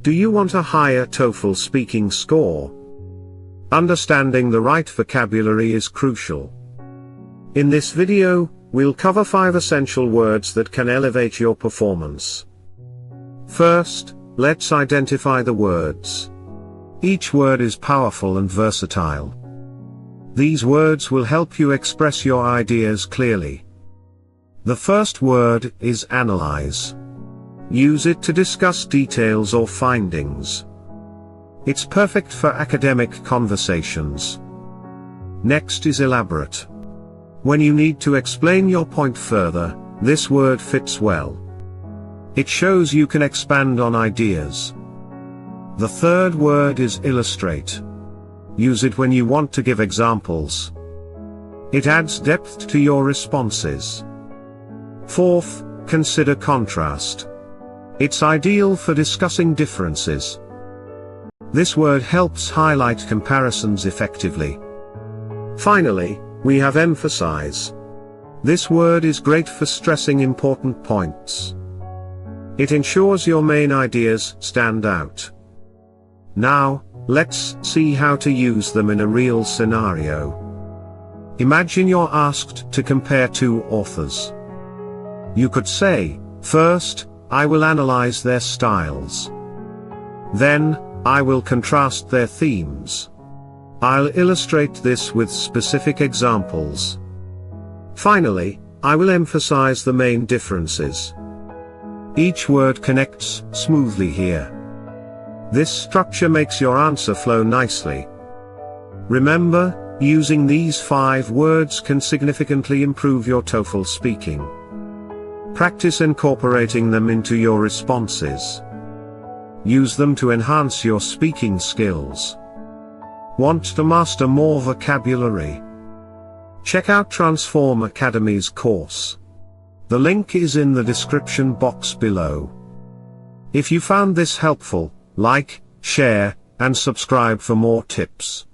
Do you want a higher TOEFL speaking score? Understanding the right vocabulary is crucial. In this video, we'll cover 5 essential words that can elevate your performance. First, let's identify the words. Each word is powerful and versatile. These words will help you express your ideas clearly. The first word is analyze. Use it to discuss details or findings. It's perfect for academic conversations. Next is elaborate. When you need to explain your point further, this word fits well. It shows you can expand on ideas. The third word is illustrate. Use it when you want to give examples. It adds depth to your responses. Fourth, consider contrast. It's ideal for discussing differences. This word helps highlight comparisons effectively. Finally, we have emphasize. This word is great for stressing important points. It ensures your main ideas stand out. Now, let's see how to use them in a real scenario. Imagine you're asked to compare 2 authors. You could say, first, I will analyze their styles. Then, I will contrast their themes. I'll illustrate this with specific examples. Finally, I will emphasize the main differences. Each word connects smoothly here. This structure makes your answer flow nicely. Remember, using these 5 words can significantly improve your TOEFL speaking. Practice incorporating them into your responses. Use them to enhance your speaking skills. Want to master more vocabulary? Check out Transform Academy's course. The link is in the description box below. If you found this helpful, like, share, and subscribe for more tips.